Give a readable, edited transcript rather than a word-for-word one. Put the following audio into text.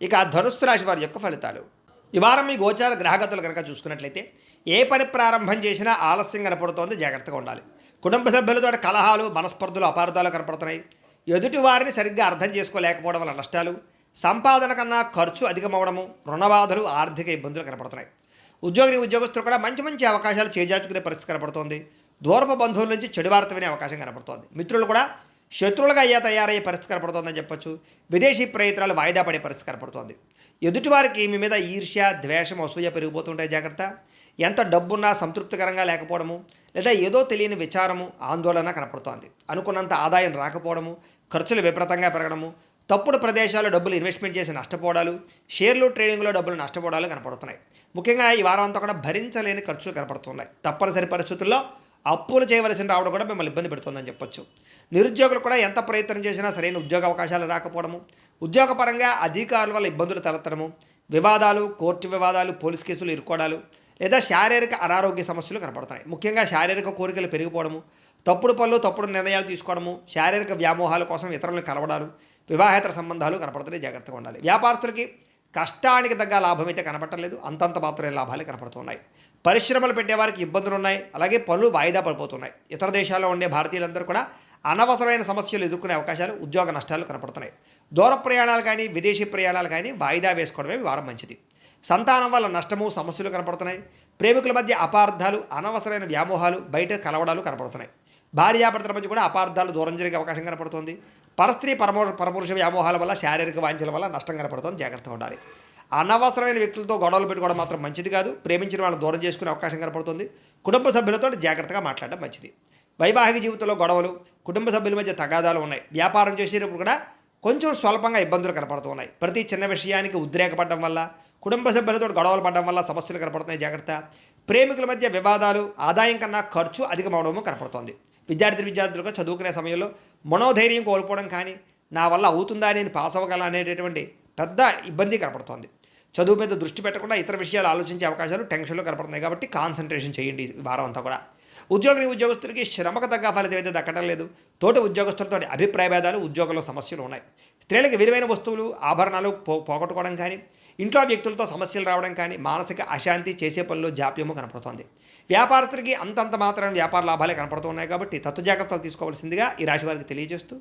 ఇక ధనుస్సు రాశి వారి యొక్క ఫలితాలు. ఈ వారం మీ గోచార గ్రహగతులు కనుక చూసుకున్నట్లయితే ఏ పని ప్రారంభం చేసినా ఆలస్యం కనపడుతోంది, జాగ్రత్తగా ఉండాలి. కుటుంబ సభ్యులతో కలహాలు, మనస్పర్ధలు, అపార్థాలు కనపడుతున్నాయి. ఎదుటి వారిని సరిగ్గా అర్థం చేసుకోలేకపోవడం వల్ల నష్టాలు, సంపాదన కన్నా ఖర్చు అధికమవడము, రుణబాధలు, ఆర్థిక ఇబ్బందులు కనపడుతున్నాయి. ఉద్యోగస్తులు కూడా మంచి మంచి అవకాశాలు చేజార్చుకునే పరిస్థితి కనపడుతోంది. దూరపు బంధువుల నుంచి చెడు వార్త వినే అవకాశం కనపడుతోంది. మిత్రులు కూడా శత్రువులుగా తయారయ్యే పరిస్థితి కనపడుతోందని చెప్పొచ్చు. విదేశీ ప్రయత్నాలు వాయిదా పడే పరిస్థితి కనపడుతోంది. ఎదుటివారికి మీ మీద ఈర్ష్య, ద్వేషం, అసూయ పెరిగిపోతుంటాయి, జాగ్రత్త. ఎంత డబ్బున్నా సంతృప్తికరంగా లేకపోవడము, లేదా ఏదో తెలియని విచారము, ఆందోళన కనపడుతోంది. అనుకున్నంత ఆదాయం రాకపోవడము, ఖర్చులు విపరీతంగా పెరగడము, తప్పుడు ప్రదేశాల్లో డబ్బులు ఇన్వెస్ట్మెంట్ చేసి నష్టపోవడాలు, షేర్లు ట్రేడింగ్లో డబ్బులు నష్టపోవడాలు కనపడుతున్నాయి. ముఖ్యంగా ఈ వారం అంతా కూడా భరించలేని ఖర్చులు కనపడుతున్నాయి. తప్పనిసరి పరిస్థితుల్లో అప్పులు చేయవలసిన రావడం కూడా మిమ్మల్ని ఇబ్బంది పెడుతుందని చెప్పొచ్చు. నిరుద్యోగులు కూడా ఎంత ప్రయత్నం చేసినా సరైన ఉద్యోగ అవకాశాలు రాకపోవడము, ఉద్యోగపరంగా అధికారుల వల్ల ఇబ్బందులు తలెత్తడము, వివాదాలు, కోర్టు వివాదాలు, పోలీస్ కేసులు ఇరుక్కోవడాలు, లేదా శారీరక అనారోగ్య సమస్యలు కనపడుతున్నాయి. ముఖ్యంగా శారీరక కోరికలు పెరిగిపోవడము, తప్పుడు పనులు, తప్పుడు నిర్ణయాలు తీసుకోవడము, శారీరక వ్యామోహాల కోసం ఇతరులను కలవడాలు, వివాహేతర సంబంధాలు కనపడుతున్నాయి, జాగ్రత్తగా ఉండాలి. వ్యాపారస్తులకి కష్టానికి తగ్గ లాభం అయితే కనపడలేదు, అంతంత మాత్రమే లాభాలు కనపడుతున్నాయి. పరిశ్రమలు పెట్టేవారికి ఇబ్బందులు ఉన్నాయి, అలాగే పనులు వాయిదా పడిపోతున్నాయి. ఇతర దేశాల్లో ఉండే భారతీయులందరూ కూడా అనవసరమైన సమస్యలు ఎదుర్కొనే అవకాశాలు, ఉద్యోగ నష్టాలు కనపడుతున్నాయి. దూర ప్రయాణాలు కానీ, విదేశీ ప్రయాణాలు కానీ వాయిదా వేసుకోవడమే వారం మంచిది. సంతానం వల్ల నష్టము, సమస్యలు కనపడుతున్నాయి. ప్రేమికుల మధ్య అపార్థాలు, అనవసరమైన వ్యామోహాలు, బయట కలవడాలు కనపడుతున్నాయి. భార్యాభర్తల మధ్య కూడా అపార్థాలు, దూరం జరిగే అవకాశం కనపడుతుంది. పరస్త్రీ పరపురుష వ్యామోహాల వల్ల, శారీరక వాంఛల వల్ల నష్టం కనపడుతుంది, జాగ్రత్తగా ఉండాలి. అనవసరమైన వ్యక్తులతో గొడవలు పెట్టుకోవడం మాత్రం మంచిది కాదు. ప్రేమించిన వాళ్ళని దూరం చేసుకునే అవకాశం కనపడుతుంది. కుటుంబ సభ్యులతో జాగ్రత్తగా మాట్లాడడం మంచిది. వైవాహిక జీవితంలో గొడవలు, కుటుంబ సభ్యుల మధ్య తగాదాలు ఉన్నాయి. వ్యాపారం చేసేటప్పుడు కూడా కొంచెం స్వల్పంగా ఇబ్బందులు కనపడుతున్నాయి. ప్రతి చిన్న విషయానికి ఉద్రేకపడడం వల్ల, కుటుంబ సభ్యులతో గొడవలు పడడం వల్ల సమస్యలు కనపడుతున్నాయి, జాగ్రత్త. ప్రేమికుల మధ్య వివాదాలు, ఆదాయం కన్నా ఖర్చు అధికమవడము కనపడుతోంది. విద్యార్థులుగా చదువుకునే సమయంలో మనోధైర్యం కోల్పోవడం కానీ, నా వల్ల అవుతుందా, నేను పాస్ అవ్వగల అనేటటువంటి పెద్ద ఇబ్బంది కనపడుతోంది. చదువు మీద దృష్టి పెట్టకుండా ఇతర విషయాలు ఆలోచించే అవకాశాలు, టెన్షన్లు కనపడుతున్నాయి. కాబట్టి కాన్సన్ట్రేషన్ చేయండి ఈ వారం అంతా కూడా. ఉద్యోగస్తులకి శ్రమకు తగ్గ ఫలితం అయితే దక్కడం లేదు. తోటి ఉద్యోగస్తులతో అభిప్రాయ భేదాలు, ఉద్యోగంలో సమస్యలు ఉన్నాయి. స్త్రీలకు విలువైన వస్తువులు, ఆభరణాలు పోగొట్టుకోవడం కానీ, ఇంట్లో వ్యక్తులతో సమస్యలు రావడం కానీ, మానసిక అశాంతి, చేసే పనులు జాప్యము కనపడుతోంది. వ్యాపారస్తులకి అంతంత మాత్రం వ్యాపార లాభాలే కనపడుతున్నాయి. కాబట్టి తత్వ జాగ్రత్తలు తీసుకోవాల్సిందిగా ఈ రాశి వారికి తెలియజేస్తూ